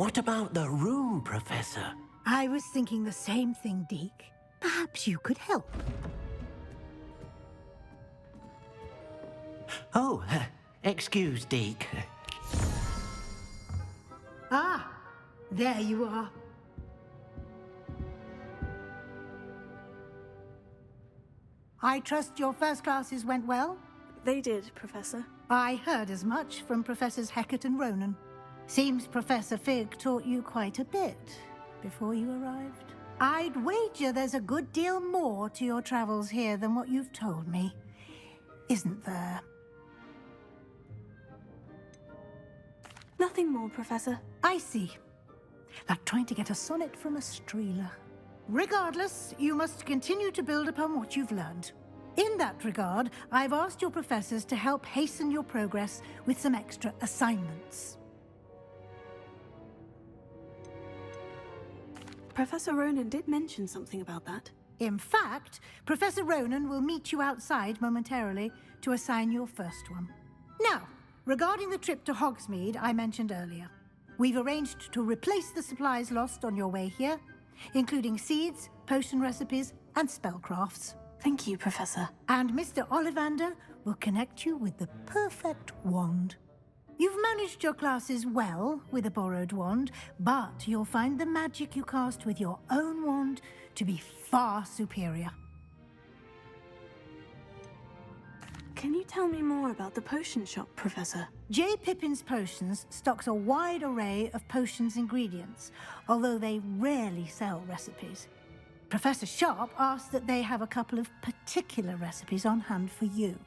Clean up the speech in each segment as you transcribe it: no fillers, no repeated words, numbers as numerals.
What about the room, Professor? I was thinking the same thing, Deke. Perhaps you could help. Oh, excuse, Deke. Ah, there you are. I trust your first classes went well? They did, Professor. I heard as much from Professors Hecat and Ronan. Seems Professor Fig taught you quite a bit before you arrived. I'd wager there's a good deal more to your travels here than what you've told me, isn't there? Nothing more, Professor. I see. Like trying to get a sonnet from a streeler. Regardless, you must continue to build upon what you've learned. In that regard, I've asked your professors to help hasten your progress with some extra assignments. Professor Ronan did mention something about that. In fact, Professor Ronan will meet you outside momentarily to assign your first one. Now, regarding the trip to Hogsmeade I mentioned earlier, we've arranged to replace the supplies lost on your way here, including seeds, potion recipes, and spellcrafts. Thank you, Professor. And Mr. Ollivander will connect you with the perfect wand. You've managed your classes well with a borrowed wand, but you'll find the magic you cast with your own wand to be far superior. Can you tell me more about the potion shop, Professor? J. Pippin's Potions stocks a wide array of potions ingredients, although they rarely sell recipes. Professor Sharp asked that they have a couple of particular recipes on hand for you.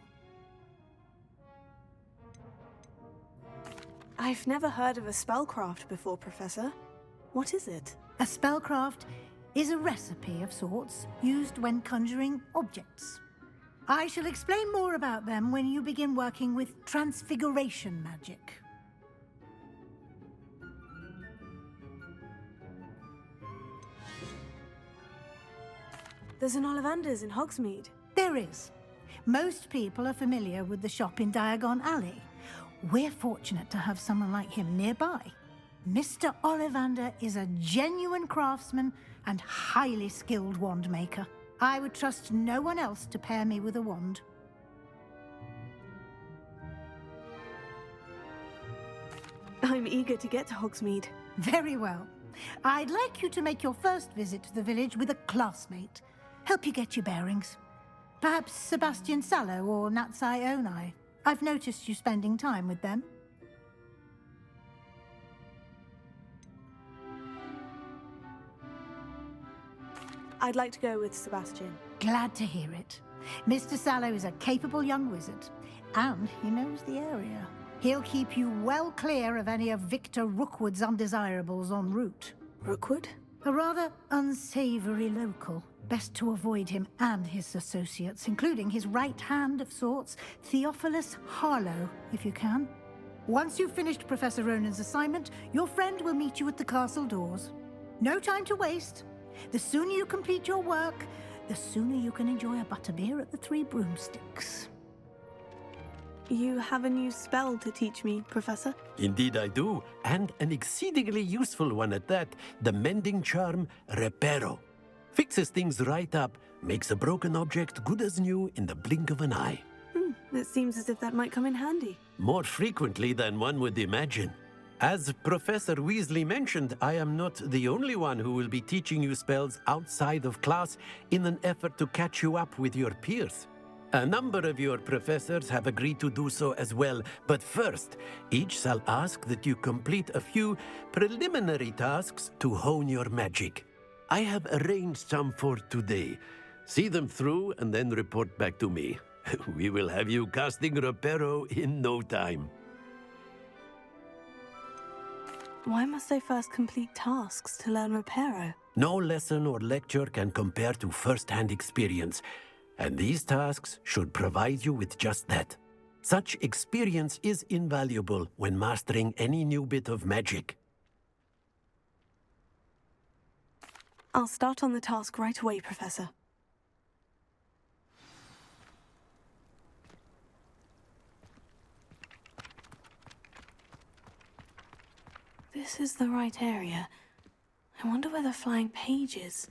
I've never heard of a spellcraft before, Professor. What is it? A spellcraft is a recipe of sorts used when conjuring objects. I shall explain more about them when you begin working with transfiguration magic. There's an Ollivander's in Hogsmeade. There is. Most people are familiar with the shop in Diagon Alley. We're fortunate to have someone like him nearby. Mr. Ollivander is a genuine craftsman and highly skilled wand maker. I would trust no one else to pair me with a wand. I'm eager to get to Hogsmeade. Very well. I'd like you to make your first visit to the village with a classmate. Help you get your bearings. Perhaps Sebastian Sallow or Natsai Onai. I've noticed you spending time with them. I'd like to go with Sebastian. Glad to hear it. Mr. Sallow is a capable young wizard, and he knows the area. He'll keep you well clear of any of Victor Rookwood's undesirables en route. Rookwood? A rather unsavory local. Best to avoid him and his associates, including his right hand of sorts, Theophilus Harlow, if you can. Once you've finished Professor Ronan's assignment, your friend will meet you at the castle doors. No time to waste. The sooner you complete your work, the sooner you can enjoy a butterbeer at the Three Broomsticks. You have a new spell to teach me, Professor? Indeed I do, and an exceedingly useful one at that, the mending charm Reparo. Fixes things right up, makes a broken object good as new in the blink of an eye. It seems as if that might come in handy. More frequently than one would imagine. As Professor Weasley mentioned, I am not the only one who will be teaching you spells outside of class in an effort to catch you up with your peers. A number of your professors have agreed to do so as well, but first, each shall ask that you complete a few preliminary tasks to hone your magic. I have arranged some for today. See them through and then report back to me. We will have you casting Reparo in no time. Why must I first complete tasks to learn Reparo? No lesson or lecture can compare to first-hand experience, and these tasks should provide you with just that. Such experience is invaluable when mastering any new bit of magic. I'll start on the task right away, Professor. This is the right area. I wonder where the flying page is.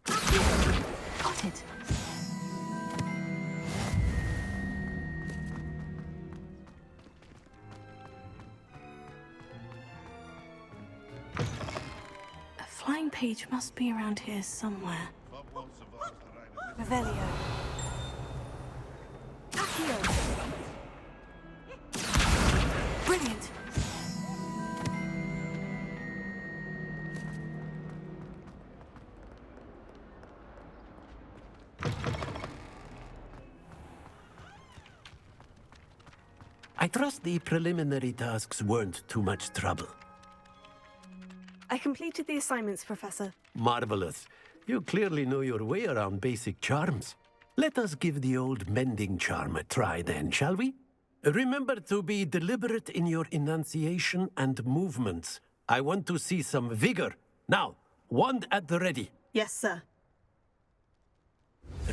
Got it. A flying page must be around here somewhere. Revelio. Brilliant. I trust the preliminary tasks weren't too much trouble. I completed the assignments, Professor. Marvelous. You clearly know your way around basic charms. Let us give the old mending charm a try then, shall we? Remember to be deliberate in your enunciation and movements. I want to see some vigor. Now, wand at the ready. Yes, sir.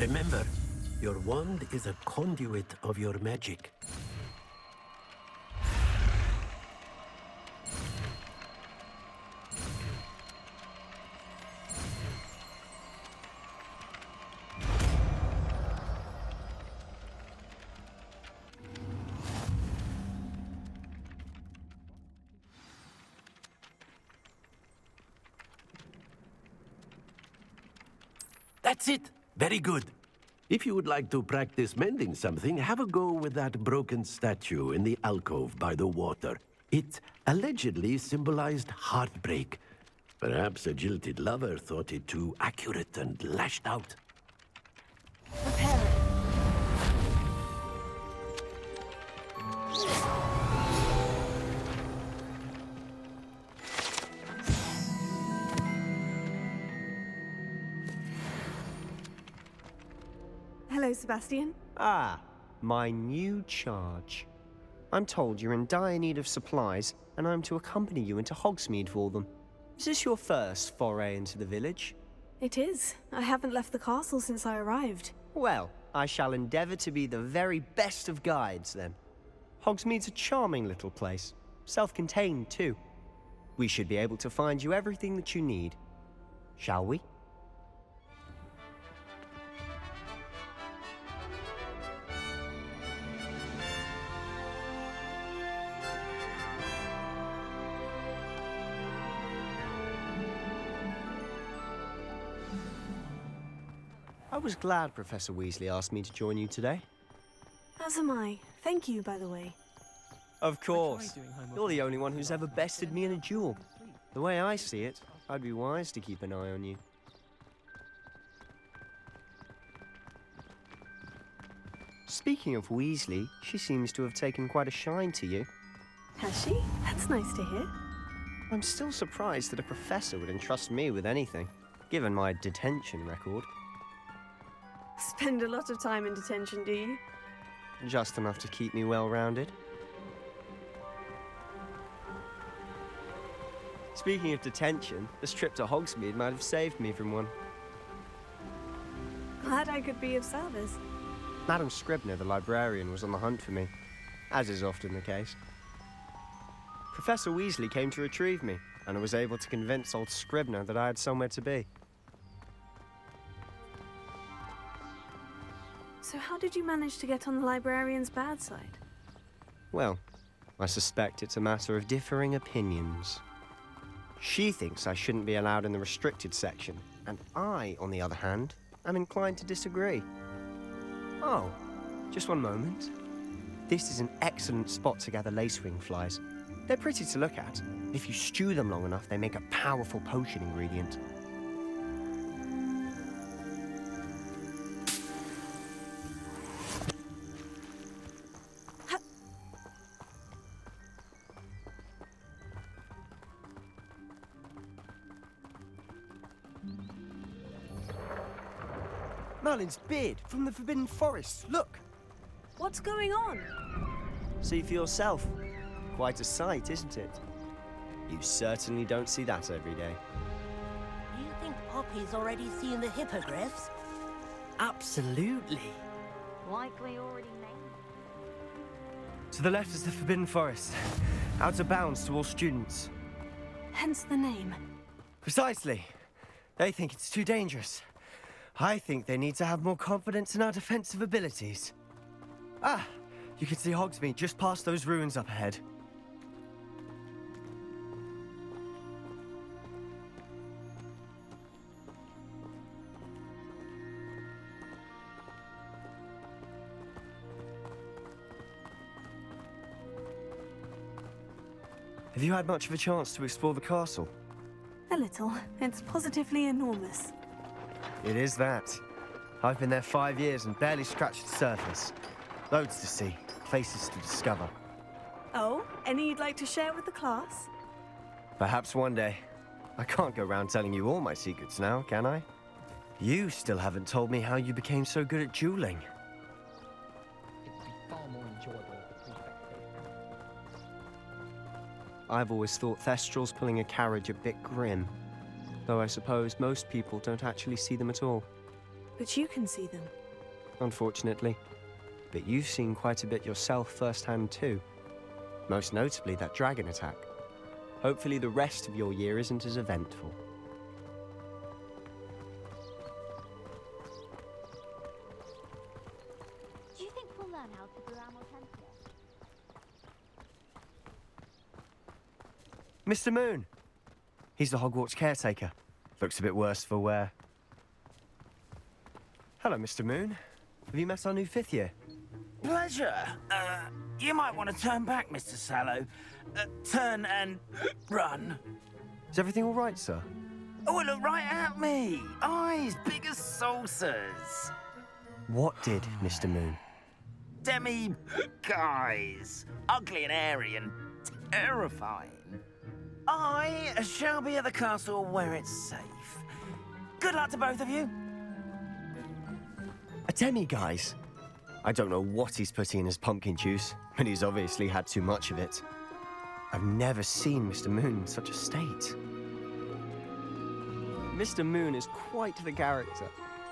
Remember, your wand is a conduit of your magic. That's it. Very good. If you would like to practice mending something, have a go with that broken statue in the alcove by the water. It allegedly symbolized heartbreak. Perhaps a jilted lover thought it too accurate and lashed out. Repair it. Hello, Sebastian. Ah, my new charge. I'm told you're in dire need of supplies, and I'm to accompany you into Hogsmeade for them. Is this your first foray into the village? It is. I haven't left the castle since I arrived. Well, I shall endeavour to be the very best of guides, then. Hogsmeade's a charming little place. Self-contained, too. We should be able to find you everything that you need. Shall we? I was glad Professor Weasley asked me to join you today. As am I. Thank you, by the way. Of course. You're the only one who's ever bested me in a duel. The way I see it, I'd be wise to keep an eye on you. Speaking of Weasley, she seems to have taken quite a shine to you. Has she? That's nice to hear. I'm still surprised that a professor would entrust me with anything, given my detention record. Spend a lot of time in detention, do you? Just enough to keep me well-rounded. Speaking of detention, this trip to Hogsmeade might have saved me from one. Glad I could be of service. Madam Scribner, the librarian, was on the hunt for me, as is often the case. Professor Weasley came to retrieve me, and I was able to convince old Scribner that I had somewhere to be. So how did you manage to get on the librarian's bad side? Well, I suspect it's a matter of differing opinions. She thinks I shouldn't be allowed in the restricted section, and I, on the other hand, am inclined to disagree. Oh, just one moment. This is an excellent spot to gather lacewing flies. They're pretty to look at. If you stew them long enough, they make a powerful potion ingredient. Merlin's beard from the Forbidden Forest. Look! What's going on? See for yourself. Quite a sight, isn't it? You certainly don't see that every day. You think Poppy's already seen the hippogriffs? Absolutely. Likely already named. To the left is the Forbidden Forest. Out of bounds to all students. Hence the name. Precisely. They think it's too dangerous. I think they need to have more confidence in our defensive abilities. Ah, you can see Hogsmeade just past those ruins up ahead. Have you had much of a chance to explore the castle? A little. It's positively enormous. It is that. I've been there 5 years and barely scratched the surface. Loads to see, places to discover. Oh, any you'd like to share with the class? Perhaps one day. I can't go around telling you all my secrets now, can I? You still haven't told me how you became so good at dueling. It'd be far more enjoyable if the prefect. I've always thought Thestrals pulling a carriage a bit grim. Though I suppose most people don't actually see them at all. But you can see them. Unfortunately. But you've seen quite a bit yourself firsthand too. Most notably that dragon attack. Hopefully the rest of your year isn't as eventful. Do you think we'll learn how to do our Mortentia? Mr. Moon! He's the Hogwarts caretaker. Looks a bit worse for wear. Hello, Mr. Moon. Have you met our new 5th year? Pleasure. You might want to turn back, Mr. Sallow. Turn and run. Is everything all right, sir? Oh, look right at me. Eyes big as saucers. What did, Mr. Moon? Demi guys. Ugly and airy and terrifying. I shall be at the castle where it's safe. Good luck to both of you. A demi-guise? I don't know what he's putting in his pumpkin juice, but he's obviously had too much of it. I've never seen Mr. Moon in such a state. Mr. Moon is quite the character.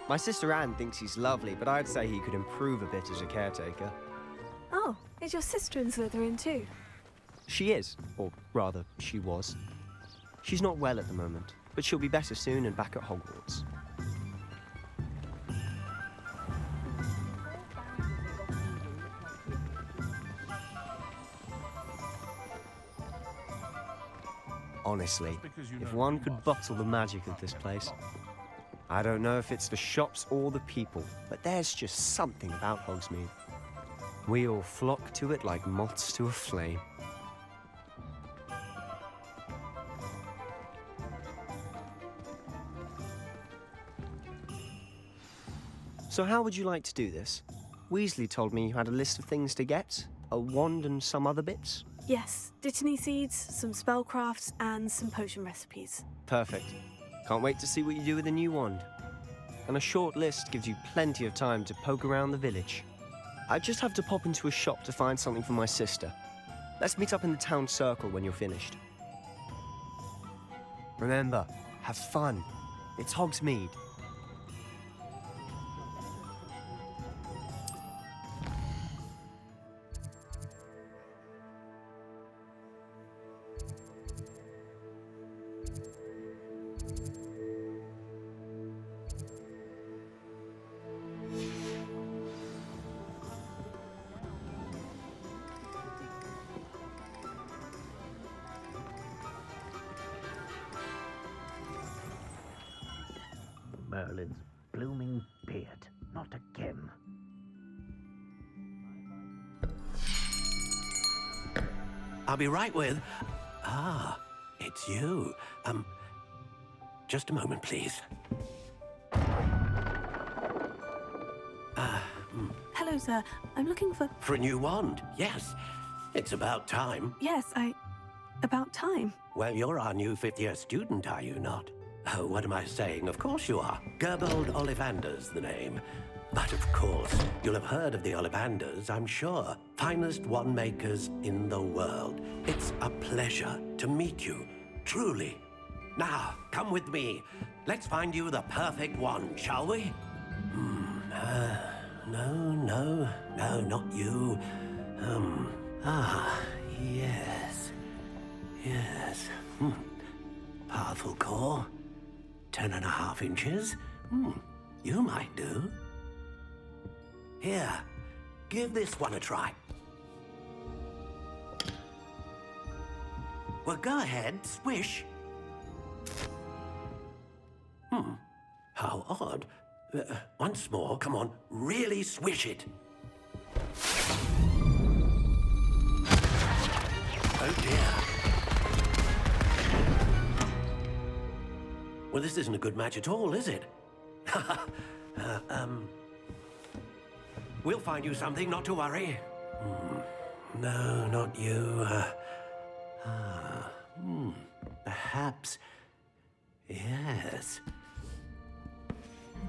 My sister Anne thinks he's lovely, but I'd say he could improve a bit as a caretaker. Oh, is your sister in Slytherin too? She is, or rather, she was. She's not well at the moment, but she'll be better soon and back at Hogwarts. Honestly, if one could bottle the magic of this place. I don't know if it's the shops or the people, but there's just something about Hogsmeade. We all flock to it like moths to a flame. So how would you like to do this? Weasley told me you had a list of things to get, a wand and some other bits. Yes, Dittany seeds, some spellcrafts, and some potion recipes. Perfect. Can't wait to see what you do with the new wand. And a short list gives you plenty of time to poke around the village. I just have to pop into a shop to find something for my sister. Let's meet up in the town circle when you're finished. Remember, have fun. It's Hogsmeade. Merlin's blooming beard. Not again. I'll be right with... Ah, it's you. Just a moment, please. Hello, sir. I'm looking for... For a new wand, yes. It's about time. Yes, about time. Well, you're our new 5th-year student, are you not? Oh, what am I saying? Of course you are. Gerbold Ollivander's the name. But of course, you'll have heard of the Ollivanders, I'm sure. Finest wand makers in the world. It's a pleasure to meet you, truly. Now, come with me. Let's find you the perfect wand, shall we? No, not you. Yes. Yes. Powerful core. 10.5 inches. You might do. Here, give this one a try. Well, go ahead, swish. How odd. Once more, come on, really swish it. Oh dear. Well, this isn't a good match at all, is it? We'll find you something, not to worry. No, not you. Perhaps. Yes.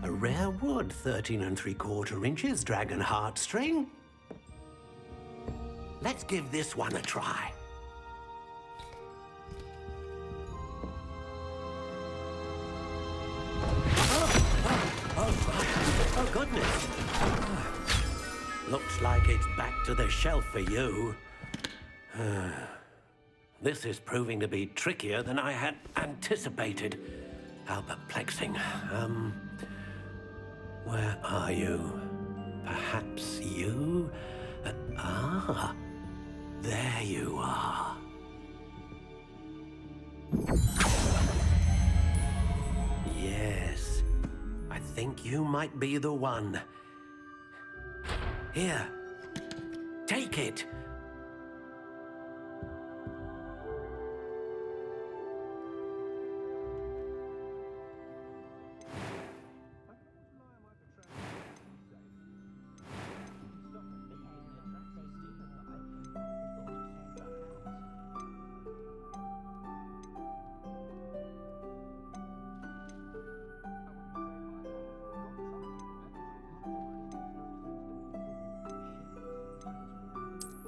A rare wood, 13 3/4 inches, dragon heartstring. Let's give this one a try. Oh, goodness. Looks like it's back to the shelf for you. This is proving to be trickier than I had anticipated. How perplexing. Where are you? Perhaps you? There you are. Yes, I think you might be the one. Here, take it.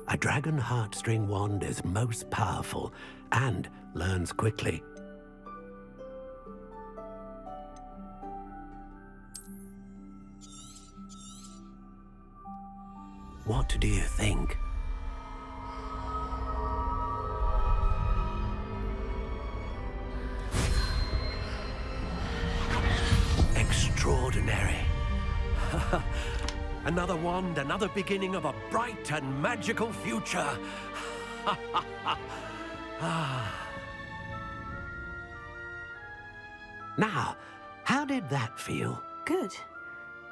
A dragon heartstring wand is most powerful and learns quickly. What do you think? Extraordinary. Another wand, another beginning of a bright and magical future. Now, how did that feel? Good.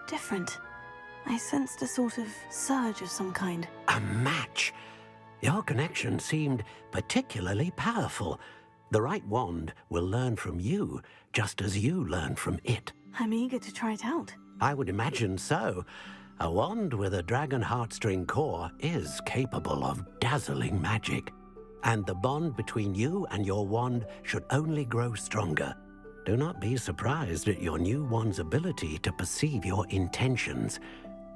Different. I sensed a sort of surge of some kind. A match. Your connection seemed particularly powerful. The right wand will learn from you, just as you learn from it. I'm eager to try it out. I would imagine so. A wand with a dragon heartstring core is capable of dazzling magic. And the bond between you and your wand should only grow stronger. Do not be surprised at your new wand's ability to perceive your intentions,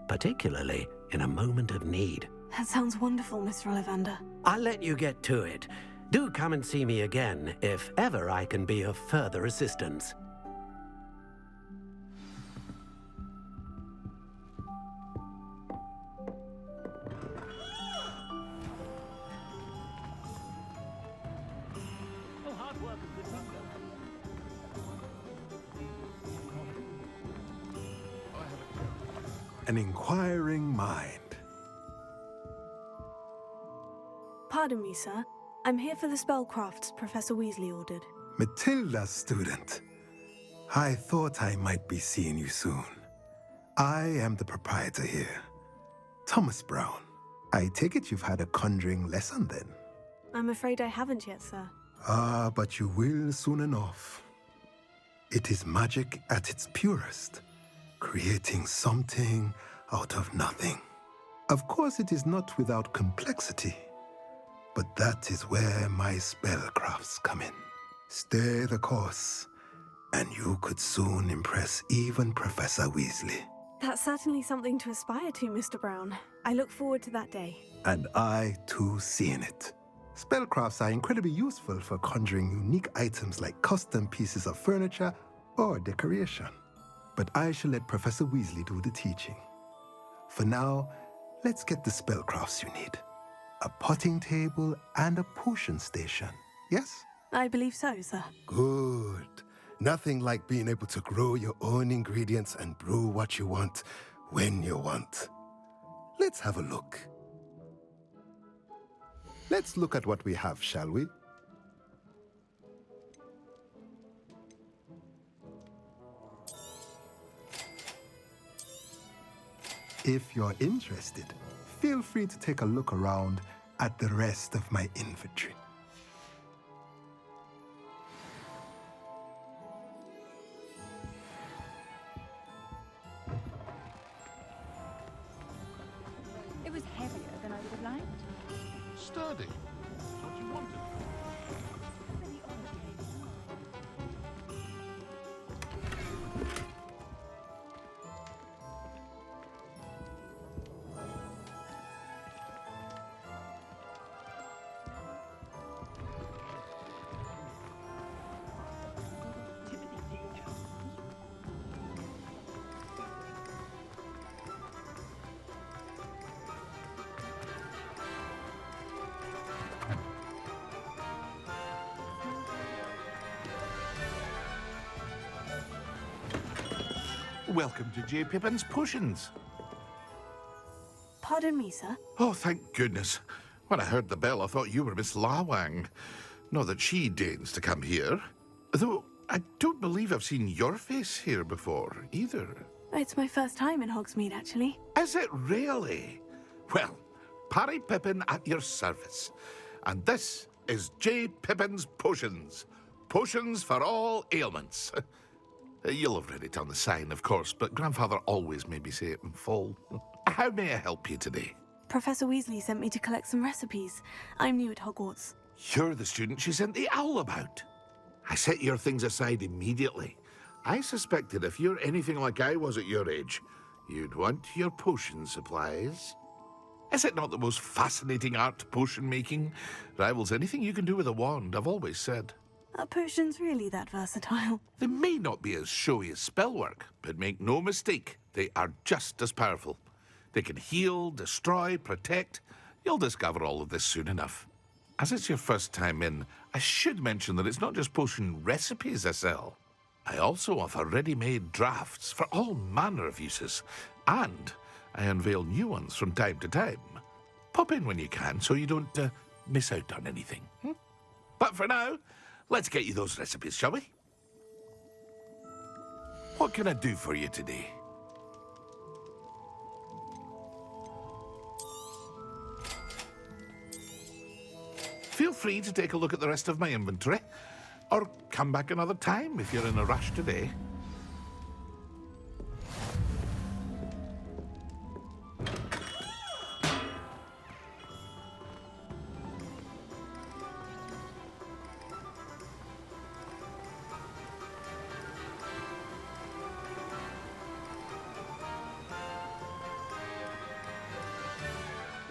particularly in a moment of need. That sounds wonderful, Mr. Ollivander. I'll let you get to it. Do come and see me again if ever I can be of further assistance. An inquiring mind. Pardon me, sir. I'm here for the spellcrafts Professor Weasley ordered. Matilda's student. I thought I might be seeing you soon. I am the proprietor here, Thomas Brown. I take it you've had a conjuring lesson then? I'm afraid I haven't yet, sir. Ah, but you will soon enough. It is magic at its purest, creating something out of nothing. Of course, it is not without complexity, but that is where my spellcrafts come in. Stay the course, and you could soon impress even Professor Weasley. That's certainly something to aspire to, Mr. Brown. I look forward to that day. And I, too, seeing it. Spellcrafts are incredibly useful for conjuring unique items like custom pieces of furniture or decoration. but I shall let Professor Weasley do the teaching. For now, let's get the spellcrafts you need. A potting table and a potion station, yes? I believe so, sir. Good. Nothing like being able to grow your own ingredients and brew what you want when you want. Let's have a look. Let's look at what we have, shall we? If you're interested, feel free to take a look around at the rest of my inventory. It was heavier than I would have liked. Sturdy. That's what you wanted. Really odd taste. Welcome to J. Pippin's Potions. Pardon me, sir. Oh, thank goodness. When I heard the bell, I thought you were Miss Lawang. Not that she deigns to come here. Though I don't believe I've seen your face here before, either. It's my first time in Hogsmeade, actually. Is it really? Well, Parry Pippin at your service. And this is J. Pippin's Potions. Potions for all ailments. You'll have read it on the sign, of course, but Grandfather always made me say it in full. How may I help you today? Professor Weasley sent me to collect some recipes. I'm new at Hogwarts. You're the student she sent the owl about. I set your things aside immediately. I suspected if you're anything like I was at your age, you'd want your potion supplies. Is it not the most fascinating art, potion making? Rivals anything you can do with a wand, I've always said. Are potions really that versatile? They may not be as showy as spellwork, but make no mistake, they are just as powerful. They can heal, destroy, protect. You'll discover all of this soon enough. As it's your first time in, I should mention that it's not just potion recipes I sell. I also offer ready-made drafts for all manner of uses, and I unveil new ones from time to time. Pop in when you can so you don't miss out on anything. But for now, let's get you those recipes, shall we? What can I do for you today? Feel free to take a look at the rest of my inventory, or come back another time if you're in a rush today.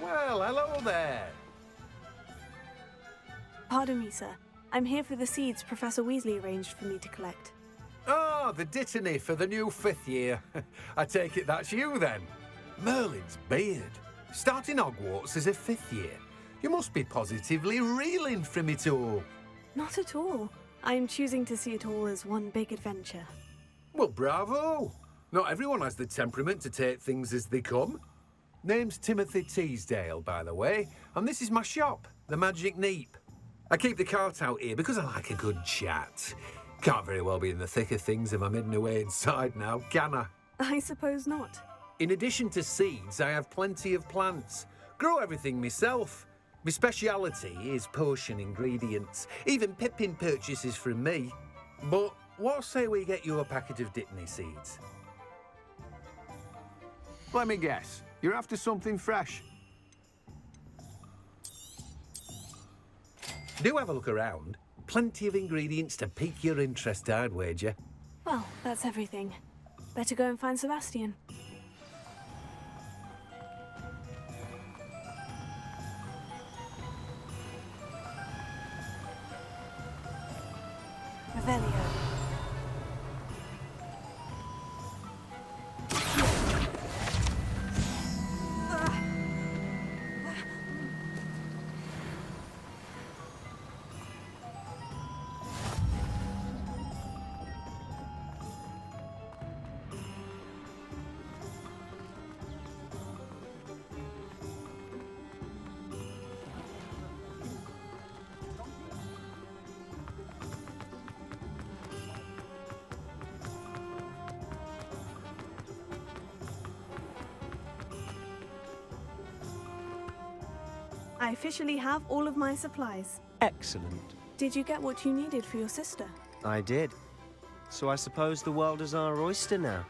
Well, hello there. Pardon me, sir. I'm here for the seeds Professor Weasley arranged for me to collect. Oh, the dittany for the new 5th year. I take it that's you, then. Merlin's beard. Starting Hogwarts as a 5th year. You must be positively reeling from it all. Not at all. I'm choosing to see it all as one big adventure. Well, bravo. Not everyone has the temperament to take things as they come. Name's Timothy Teasdale, by the way, and this is my shop, the Magic Neep. I keep the cart out here because I like a good chat. Can't very well be in the thick of things if I'm hidden away inside now, can I? I suppose not. In addition to seeds, I have plenty of plants. Grow everything myself. My speciality is potion ingredients. Even Pippin purchases from me. But what say we get you a packet of Dittany seeds? Let me guess. You're after something fresh. Do have a look around. Plenty of ingredients to pique your interest, I'd wager. Well, that's everything. Better go and find Sebastian. Revelio. I officially have all of my supplies. Excellent. Did you get what you needed for your sister? I did. So I suppose the world is our oyster now.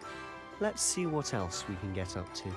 Let's see what else we can get up to.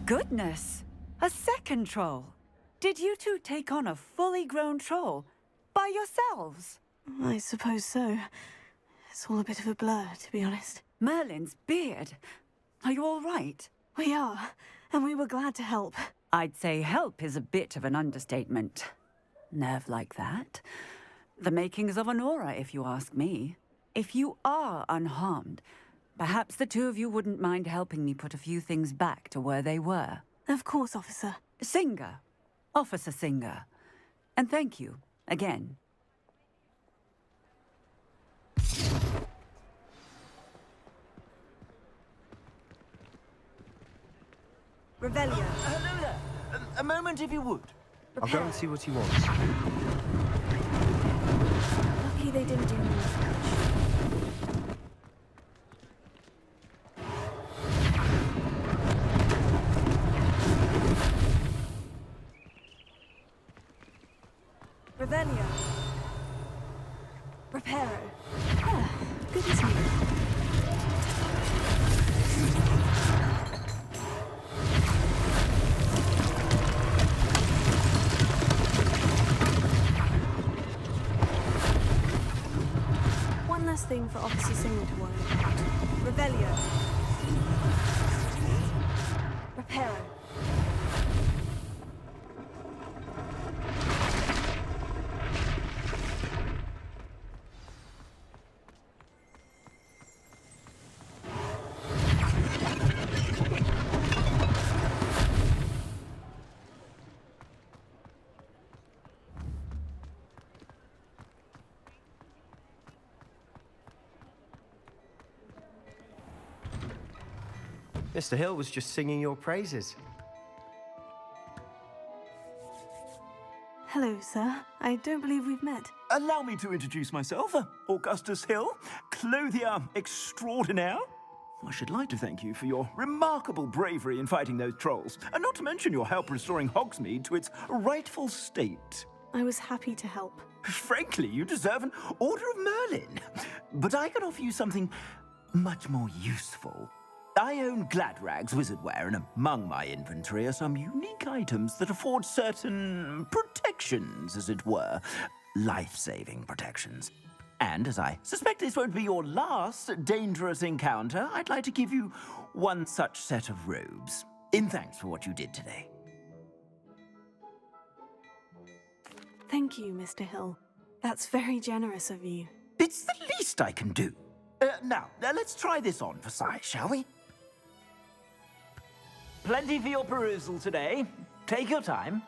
Goodness! A second troll! Did you two take on a fully grown troll? By yourselves? I suppose so. It's all a bit of a blur, to be honest. Merlin's beard. Are you all right? We are, and we were glad to help. I'd say help is a bit of an understatement. Nerve like that. The makings of an aura, if you ask me. If you are unharmed, perhaps the two of you wouldn't mind helping me put a few things back to where they were. Of course, officer. Singer. Officer Singer. And thank you, again. Revelio. Hello there. A moment, if you would. I'll go and see what he wants. Lucky they didn't do anything. Revelio. Reparo. Ah, good to see you. One last thing for Officer Singer to worry about. Revelio. Hero. Mr. Hill was just singing your praises. Hello, sir. I don't believe we've met. Allow me to introduce myself, Augustus Hill, clothier extraordinaire. I should like to thank you for your remarkable bravery in fighting those trolls, and not to mention your help restoring Hogsmeade to its rightful state. I was happy to help. Frankly, you deserve an Order of Merlin. But I can offer you something much more useful. I own Gladrag's wizardware, and among my inventory are some unique items that afford certain protections, as it were. Life-saving protections. And as I suspect this won't be your last dangerous encounter, I'd like to give you one such set of robes, in thanks for what you did today. Thank you, Mr. Hill. That's very generous of you. It's the least I can do. Now, let's try this on for size, shall we? Plenty for your perusal today. Take your time.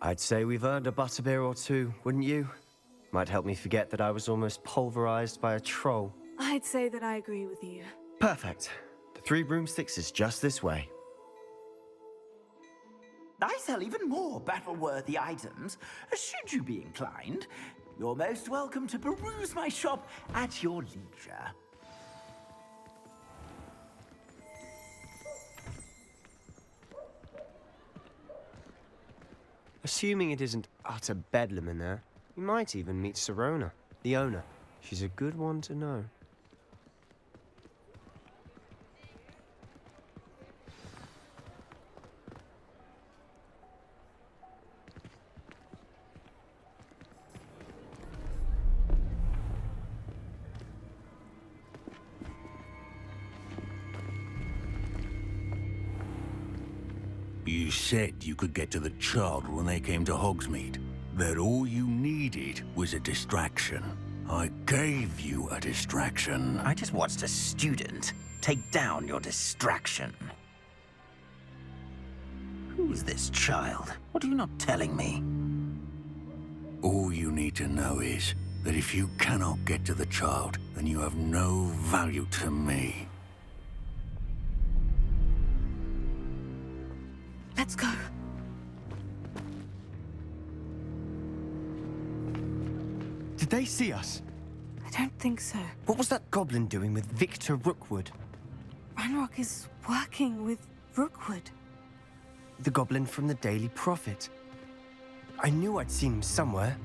I'd say we've earned a butterbeer or two, wouldn't you? Might help me forget that I was almost pulverized by a troll. I'd say that I agree with you. Perfect. The 3 broomsticks is just this way. I sell even more battle-worthy items. Should you be inclined, you're most welcome to peruse my shop at your leisure. Assuming it isn't utter bedlam in there, you might even meet Sirona, the owner. She's a good one to know. You said you could get to the child when they came to Hogsmeade. That all you needed was a distraction. I gave you a distraction. I just watched a student take down your distraction. Who's this child? What are you not telling me? All you need to know is that if you cannot get to the child, then you have no value to me. Let's go. Did they see us? I don't think so. What was that goblin doing with Victor Rookwood? Ranrock is working with Rookwood. The goblin from the Daily Prophet. I knew I'd seen him somewhere.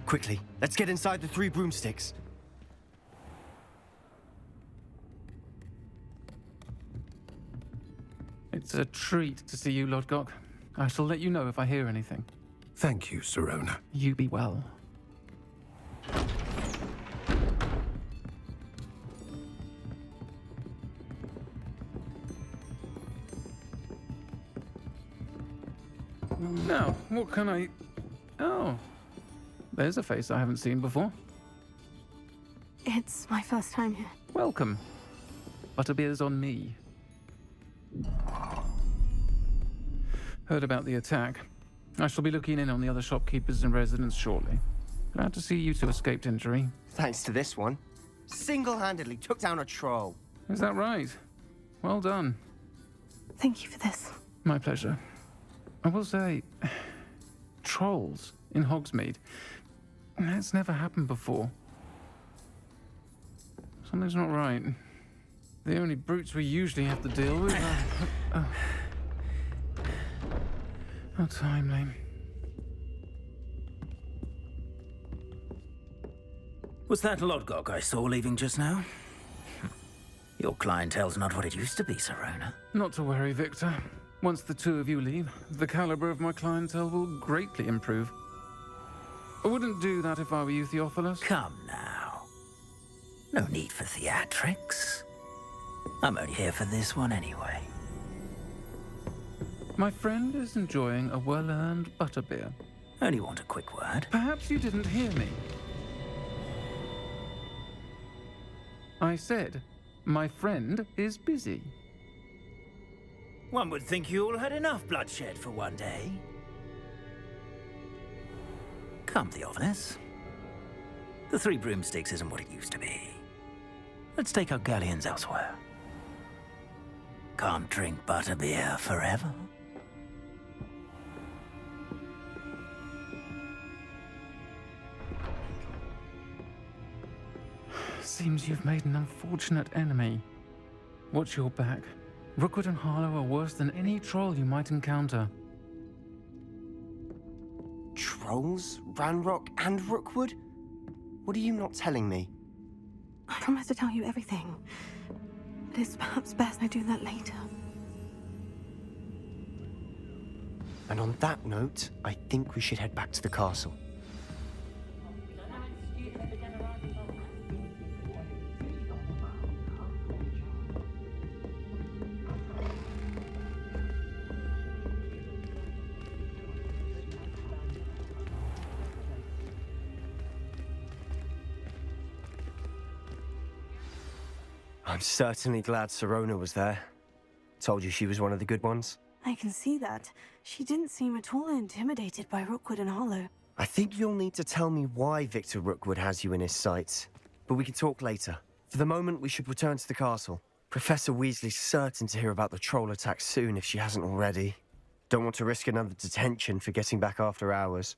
Quickly, let's get inside the 3 broomsticks. It's a treat to see you, Lodgok. I shall let you know if I hear anything. Thank you, Sirona. You be well. Now, what can I... Oh, there's a face I haven't seen before. It's my first time here. Welcome. Butterbeer's on me. Heard about the attack. I shall be looking in on the other shopkeepers and residents shortly. Glad to see you two escaped injury. Thanks to this one. Single-handedly took down a troll. Is that right? Well done. Thank you for this. My pleasure. I will say, trolls in Hogsmeade. That's never happened before. Something's not right. The only brutes we usually have to deal with are... How timely. Was that Lodgok I saw leaving just now? Your clientele's not what it used to be, Serona. Not to worry, Victor. Once the two of you leave, the caliber of my clientele will greatly improve. I wouldn't do that if I were you, Theophilus. Come now. No need for theatrics. I'm only here for this one anyway. My friend is enjoying a well-earned butterbeer. Only want a quick word. Perhaps you didn't hear me. I said, my friend is busy. One would think you all had enough bloodshed for one day. Come, Theophilus. The Three Broomsticks isn't what it used to be. Let's take our galleons elsewhere. Can't drink butterbeer forever. Seems you've made an unfortunate enemy. Watch your back. Rookwood and Harlow are worse than any troll you might encounter. Trolls? Ranrock and Rookwood? What are you not telling me? I promise to tell you everything. But it's perhaps best I do that later. And on that note, I think we should head back to the castle. I'm certainly glad Serona was there. Told you she was one of the good ones. I can see that. She didn't seem at all intimidated by Rookwood and Harlow. I think you'll need to tell me why Victor Rookwood has you in his sights. But we can talk later. For the moment, we should return to the castle. Professor Weasley's certain to hear about the troll attack soon if she hasn't already. Don't want to risk another detention for getting back after hours.